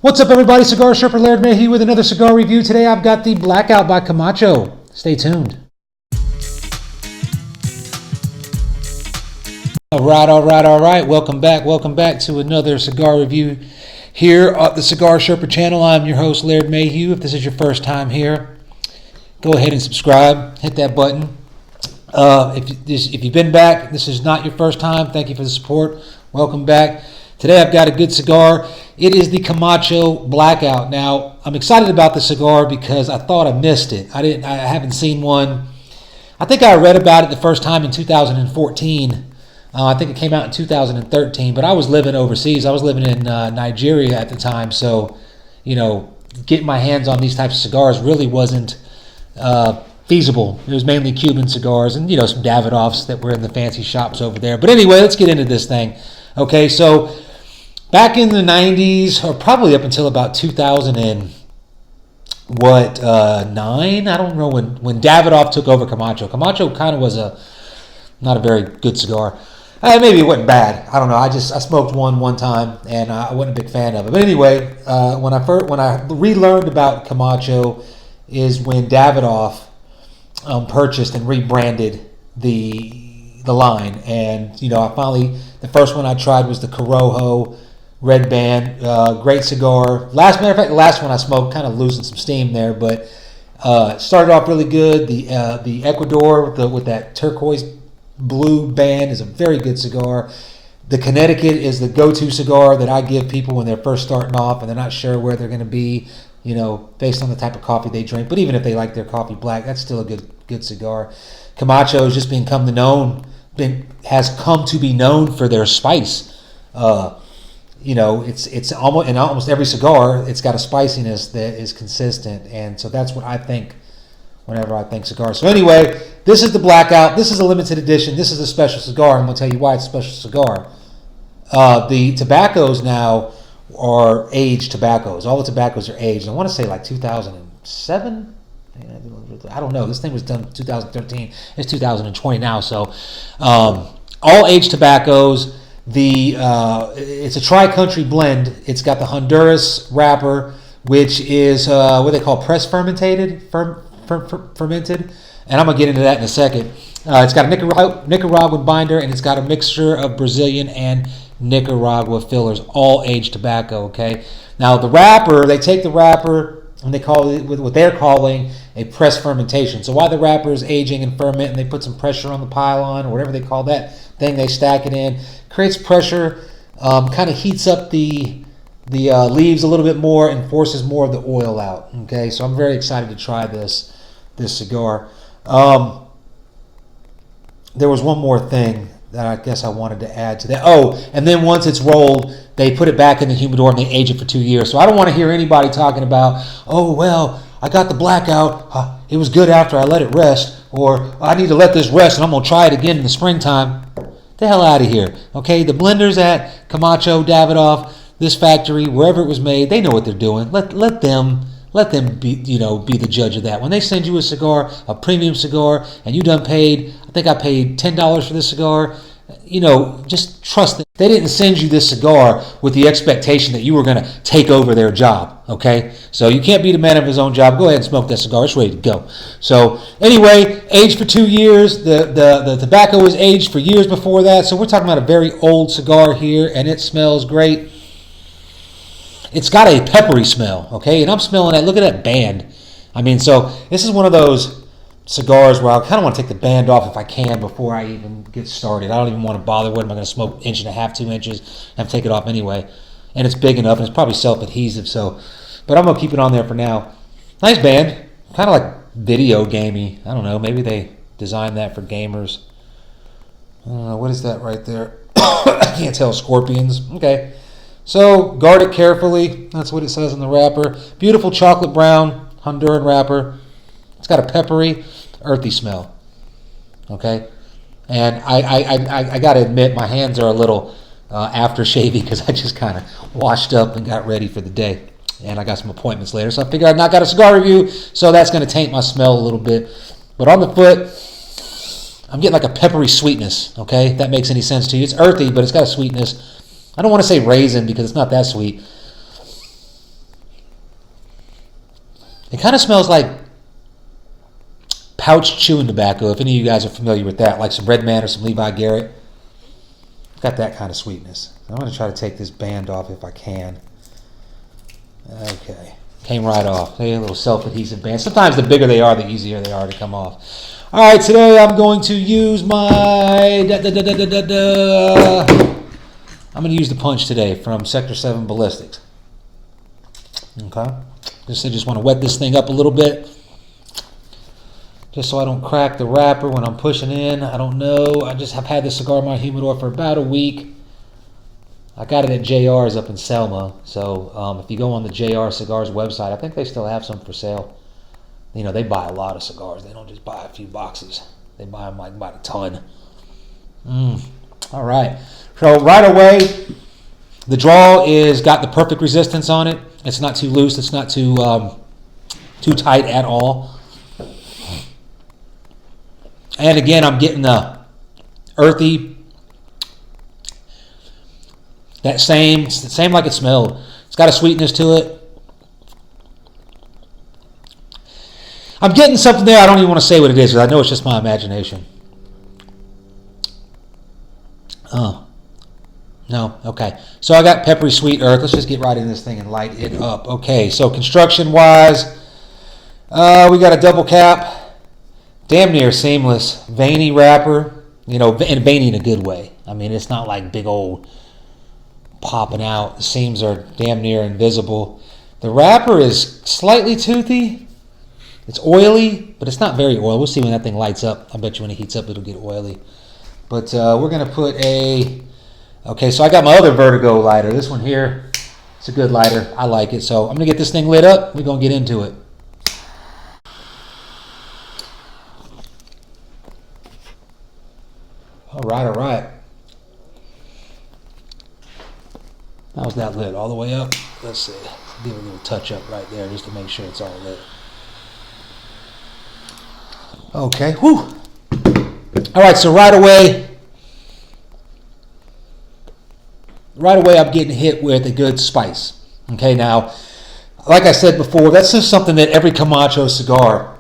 What's up, everybody? Cigar Sherpa Laird Mayhew with another cigar review. Today I've got the Blackout by Camacho. Stay tuned. All right. Welcome back to another cigar review here at the Cigar Sherpa channel. I'm your host, Laird Mayhew. If this is your first time here, go ahead and subscribe. Hit that button. If you've been back, this is not your first time. Thank you for the support. Welcome back. Today I've got a good cigar. It is the Camacho Blackout. Now, I'm excited about the cigar because I thought I missed it. I haven't seen one. I think I read about it the first time in 2014. I think it came out in 2013, but I was living overseas. I was living in Nigeria at the time, so, getting my hands on these types of cigars really wasn't feasible. It was mainly Cuban cigars and, some Davidoffs that were in the fancy shops over there. But anyway, let's get into this thing. Okay, so back in the 90s, or probably up until about 2009, I don't know, when Davidoff took over Camacho. Camacho kind of was not a very good cigar. Maybe it wasn't bad. I don't know. I smoked one time, and I wasn't a big fan of it. But anyway, when I relearned about Camacho is when Davidoff purchased and rebranded the line, and I finally, the first one I tried was the Corojo Red Band. Great cigar. Matter of fact, the last one I smoked, kind of losing some steam there, but it started off really good. The Ecuador with that turquoise blue band is a very good cigar. The Connecticut is the go-to cigar that I give people when they're first starting off and they're not sure where they're going to be, based on the type of coffee they drink. But even if they like their coffee black, that's still a good cigar. Camacho has just has come to be known for their spice. It's almost in almost every cigar, it's got a spiciness that is consistent, and so that's what I think whenever I think cigars. So anyway, this is the Blackout. This is a limited edition. This is a special cigar. I'm going to tell you why it's a special cigar. The tobaccos now are aged tobaccos. All the tobaccos are aged. I want to say like 2007. I don't know. This thing was done 2013. It's 2020 now. So all aged tobaccos. It's a tri-country blend. It's got the Honduras wrapper, which is what they call press fermented, and I'm gonna get into that in a second. It's got a Nicaraguan binder, and it's got a mixture of Brazilian and Nicaragua fillers, all aged tobacco. Okay. Now the wrapper, they take the wrapper and they call it with what they're calling a press fermentation. So while the wrapper is aging and fermenting, they put some pressure on the pylon or whatever they call that thing. They stack it in, creates pressure, kind of heats up the leaves a little bit more and forces more of the oil out. Okay, so I'm very excited to try this cigar. There was one more thing that I guess I wanted to add to that. Oh, and then once it's rolled, they put it back in the humidor and they age it for 2 years. So I don't want to hear anybody talking about, oh, well, I got the Blackout. It was good after I let it rest. Or I need to let this rest and I'm going to try it again in the springtime. The hell out of here. Okay, the blenders at Camacho, Davidoff, this factory, wherever it was made, they know what they're doing. Let them be be the judge of that. When they send you a cigar, a premium cigar, and you done paid, I think I paid $10 for this cigar, just trust them. They didn't send you this cigar with the expectation that you were going to take over their job, okay? So you can't be the man of his own job. Go ahead and smoke that cigar. It's ready to go. So anyway, aged for 2 years. The tobacco was aged for years before that. So we're talking about a very old cigar here, and it smells great. It's got a peppery smell, okay? And I'm smelling that. Look at that band. So this is one of those cigars where I kind of want to take the band off if I can before I even get started. I don't even want to bother with it. I'm going to smoke 1.5 2 inches and take it off anyway. And it's big enough, and it's probably self-adhesive, but I'm going to keep it on there for now. Nice band. Kind of like video gamey. I don't know. Maybe they designed that for gamers. What is that right there? I can't tell. Scorpions. Okay. So guard it carefully. That's what it says on the wrapper. Beautiful chocolate brown Honduran wrapper. It's got a peppery, earthy smell. Okay, and I got to admit my hands are a little aftershavy because I just kind of washed up and got ready for the day, and I got some appointments later. So I figured I'd knock out a cigar review. So that's going to taint my smell a little bit. But on the foot, I'm getting like a peppery sweetness. Okay, if that makes any sense to you. It's earthy, but it's got a sweetness. I don't want to say raisin because it's not that sweet. It kind of smells like pouch chewing tobacco, if any of you guys are familiar with that, like some Red Man or some Levi Garrett. It's got that kind of sweetness. I'm going to try to take this band off if I can. Okay. Came right off. They a little self-adhesive band. Sometimes the bigger they are, the easier they are to come off. All right, today I'm going to use my... I'm going to use the punch today from Sector 7 Ballistics. Okay. I just want to wet this thing up a little bit, just so I don't crack the wrapper when I'm pushing in. I don't know. I just have had this cigar in my humidor for about a week. I got it at JR's up in Selma. So if you go on the JR Cigars website, I think they still have some for sale. You know, they buy a lot of cigars. They don't just buy a few boxes. They buy them like by the ton. All right. So right away, the draw is got the perfect resistance on it. It's not too loose. It's not too tight at all. And again, I'm getting the earthy, that same like it smelled. It's got a sweetness to it. I'm getting something there. I don't even want to say what it is because I know it's just my imagination. Oh. No, okay. So I got peppery sweet earth. Let's just get right in this thing and light it up. Okay, so construction-wise, we got a double cap, damn near seamless, veiny wrapper, you know, and veiny in a good way. I mean, it's not like big old popping out. The seams are damn near invisible. The wrapper is slightly toothy. It's oily, but it's not very oily. We'll see when that thing lights up. I bet you when it heats up, it'll get oily. But we're going to put a... Okay, so I got my other Vertigo lighter. This one here, it's a good lighter. I like it. So I'm going to get this thing lit up. We're going to get into it. All right, all right. How's that lit? All the way up? Let's see. Give it a little touch up right there just to make sure it's all lit. Okay, whew. All right, so right away I'm getting hit with a good spice. Okay, now, like I said before, that's just something that every Camacho cigar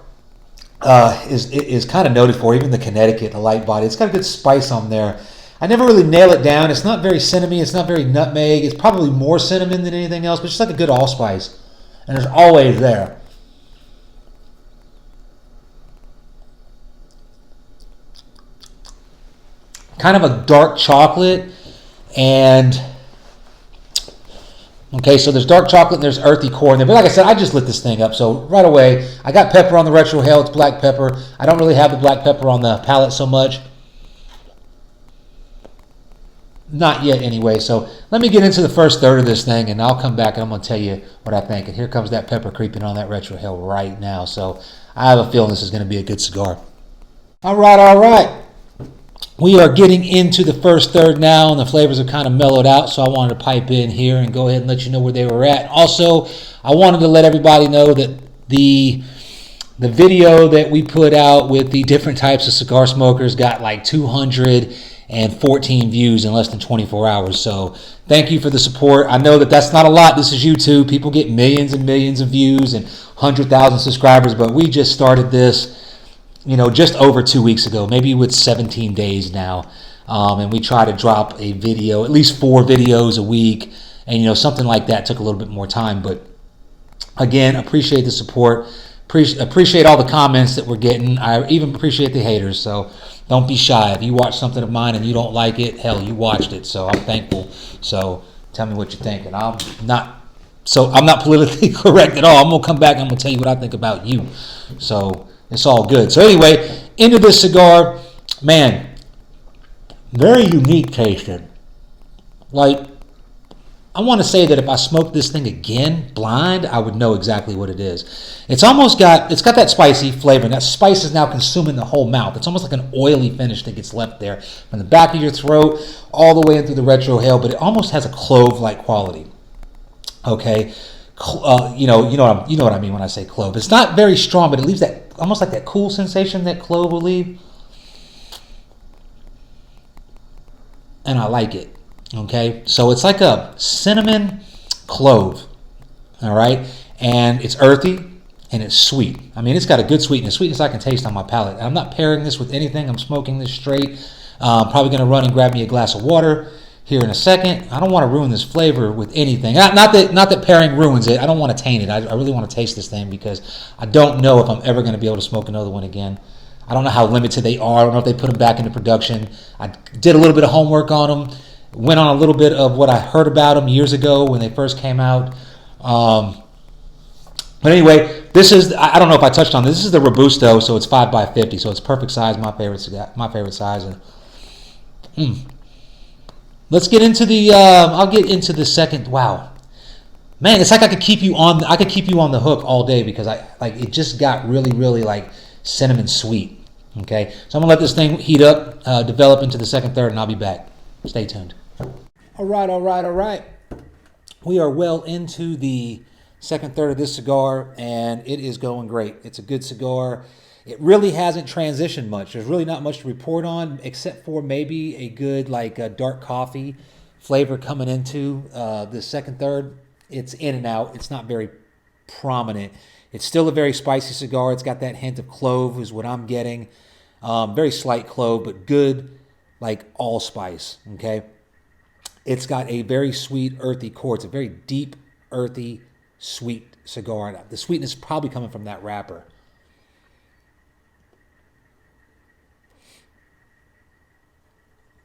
is kind of noted for, even the Connecticut, the light body. It's got a good spice on there. I never really nail it down. It's not very cinnamony. It's not very nutmeg. It's probably more cinnamon than anything else, but it's just like a good allspice. And it's always there. Kind of a dark chocolate, and okay, so there's dark chocolate and there's earthy core in there. But like I said, I just lit this thing up. So right away, I got pepper on the retrohale. It's black pepper. I don't really have the black pepper on the palate so much. Not yet anyway. So let me get into the first third of this thing, and I'll come back and I'm going to tell you what I think. And here comes that pepper creeping on that retrohale right now. So I have a feeling this is going to be a good cigar. All right, all right. We are getting into the first third now, and the flavors are kind of mellowed out, so I wanted to pipe in here and go ahead and let you know where they were at. Also, I wanted to let everybody know that the video that we put out with the different types of cigar smokers got like 214 views in less than 24 hours. So thank you for the support. I know that that's not a lot. This is YouTube. People get millions and millions of views and 100,000 subscribers, but we just started this, you know, just over 2 weeks ago, maybe with 17 days now. And we try to drop a video, at least 4 videos a week. And, you know, something like that took a little bit more time. But, again, appreciate the support. Appreciate all the comments that we're getting. I even appreciate the haters. So don't be shy. If you watch something of mine and you don't like it, hell, you watched it. So I'm thankful. So tell me what you think. And I'm not politically correct at all. I'm going to come back and I'm going to tell you what I think about you. So it's all good. So anyway, into this cigar, man, very unique tasting. Like, I want to say that if I smoked this thing again, blind, I would know exactly what it is. It's got that spicy flavor, and that spice is now consuming the whole mouth. It's almost like an oily finish that gets left there from the back of your throat all the way in through the retrohale, but it almost has a clove-like quality. Okay. You know what I mean when I say clove. It's not very strong, but it leaves that almost like that cool sensation that clove will leave. And I like it. Okay, so it's like a cinnamon clove. All right, and it's earthy. and it's sweet. I mean, it's got a good sweetness. Sweetness I can taste on my palate. I'm not pairing this with anything. I'm smoking this straight. Probably going to run and grab me a glass of water here in a second. I don't want to ruin this flavor with anything. Not that pairing ruins it. I don't want to taint it. I really want to taste this thing because I don't know if I'm ever going to be able to smoke another one again. I don't know how limited they are. I don't know if they put them back into production. I did a little bit of homework on them. Went on a little bit of what I heard about them years ago when they first came out. But anyway, this is, I don't know if I touched on this. This is the Robusto, so it's 5x50, so it's perfect size, my favorite size. And, let's get into the, I'll get into the second, wow. Man, it's like I could keep you on the hook all day because it just got really, really like cinnamon sweet. Okay, so I'm gonna let this thing heat up, develop into the second, third, and I'll be back. Stay tuned. All right. We are well into the second, third of this cigar, and it is going great. It's a good cigar. It really hasn't transitioned much. There's really not much to report on, except for maybe a good dark coffee flavor coming into the second, third. It's in and out. It's not very prominent. It's still a very spicy cigar. It's got that hint of clove is what I'm getting. Very slight clove, but good, like allspice, okay? It's got a very sweet, earthy core. It's a very deep, earthy, sweet cigar. The sweetness is probably coming from that wrapper.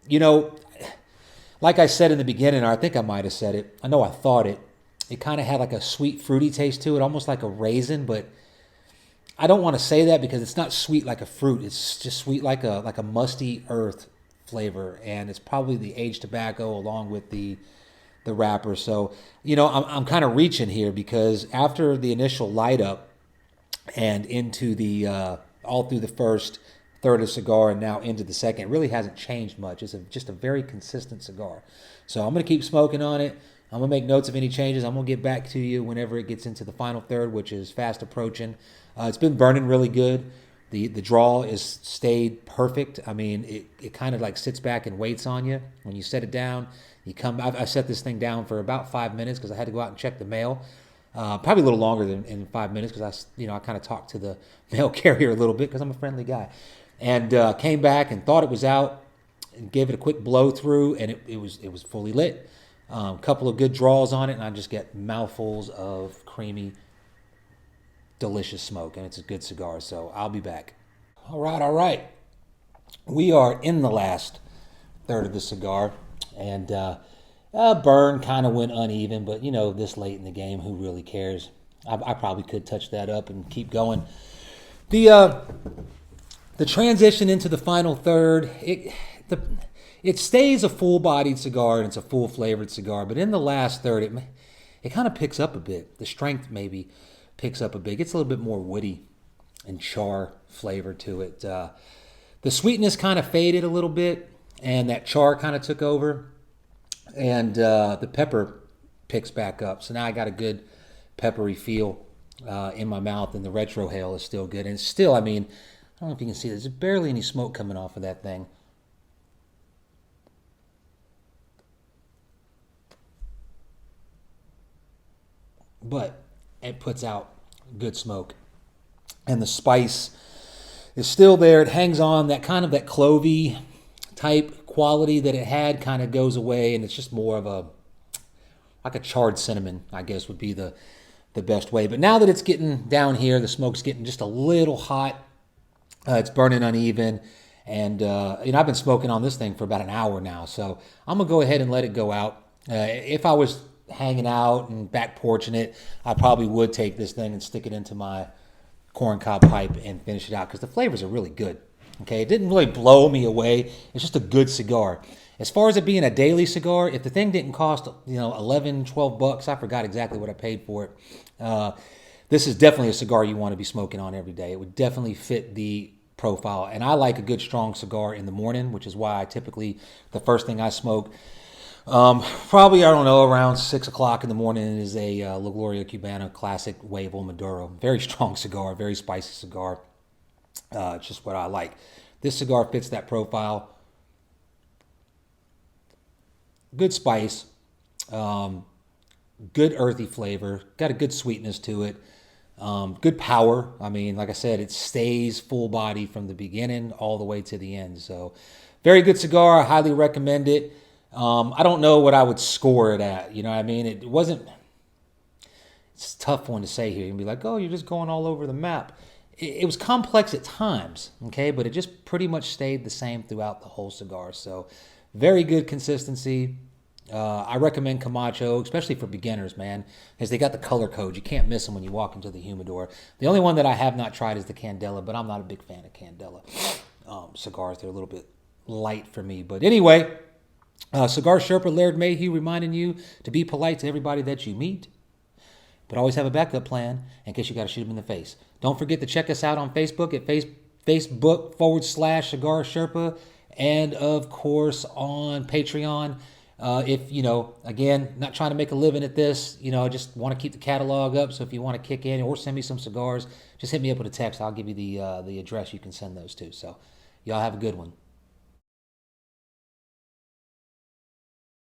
You know, like I said in the beginning, or I think I might have said it. I know I thought it. It kind of had like a sweet, fruity taste to it, almost like a raisin, but I don't want to say that because it's not sweet like a fruit. It's just sweet like a musty earth flavor, and it's probably the aged tobacco along with the wrapper. So, I'm kind of reaching here because after the initial light up and into the all through the first third of the cigar and now into the second, it really hasn't changed much. It's just a very consistent cigar. So I'm going to keep smoking on it. I'm going to make notes of any changes. I'm going to get back to you whenever it gets into the final third, which is fast approaching. It's been burning really good. The draw is stayed perfect. I mean, it kind of like sits back and waits on you. When you set it down, you come. I set this thing down for about 5 minutes because I had to go out and check the mail. Probably a little longer than in 5 minutes because I kind of talked to the mail carrier a little bit because I'm a friendly guy, and came back and thought it was out and gave it a quick blow through, and it was fully lit. A couple of good draws on it, and I just get mouthfuls of creamy, delicious smoke, and it's a good cigar. So I'll be back. All right. We are in the last third of the cigar, and burn kind of went uneven, but this late in the game, who really cares? I probably could touch that up and keep going. The transition into the final third, it stays a full-bodied cigar and it's a full-flavored cigar, but in the last third, it kind of picks up a bit. The strength maybe picks up a bit. It gets a little bit more woody and char flavor to it. The sweetness kind of faded a little bit, and that char kind of took over, and the pepper picks back up. So now I got a good peppery feel in my mouth, and the retrohale is still good. And it's still, I don't know if you can see, there's barely any smoke coming off of that thing. But it puts out good smoke. And the spice is still there. It hangs on. That kind of that clovey type quality that it had kind of goes away, and it's just more of like a charred cinnamon, I guess would be the best way. But now that it's getting down here, the smoke's getting just a little hot. It's burning uneven. And, I've been smoking on this thing for about an hour now. So I'm going to go ahead and let it go out. If I was hanging out and back porching it, I probably would take this thing and stick it into my corncob pipe and finish it out because the flavors are really good. Okay, it didn't really blow me away. It's just a good cigar. As far as it being a daily cigar, if the thing didn't cost $11-12, I forgot exactly what I paid for it. This is definitely a cigar you want to be smoking on every day. It would definitely fit the profile, and I like a good strong cigar in the morning, which is why I typically the first thing I smoke. Probably, I don't know, around 6 o'clock in the morning is a La Gloria Cubana Classic Huevo Maduro. Very strong cigar, very spicy cigar. It's just what I like. This cigar fits that profile. Good spice. Good earthy flavor. Got a good sweetness to it. Good power. I mean, like I said, it stays full body from the beginning all the way to the end. So, very good cigar. I highly recommend it. I don't know what I would score it at. You know what I mean? It wasn't. It's a tough one to say here. You can be like, oh, you're just going all over the map. It was complex at times, okay, but it just pretty much stayed the same throughout the whole cigar. So, very good consistency. I recommend Camacho, especially for beginners, man, because they got the color codes. You can't miss them when you walk into the humidor. The only one that I have not tried is the Candela, but I'm not a big fan of Candela cigars. They're a little bit light for me. But anyway, Cigar Sherpa Laird Mayhew reminding you to be polite to everybody that you meet, but always have a backup plan in case you got to shoot them in the face. Don't forget to check us out on Facebook at Facebook.com/Cigar Sherpa, and of course on Patreon. If, again, not trying to make a living at this, I just want to keep the catalog up. So if you want to kick in or send me some cigars, just hit me up with a text. I'll give you the address you can send those to. So y'all have a good one.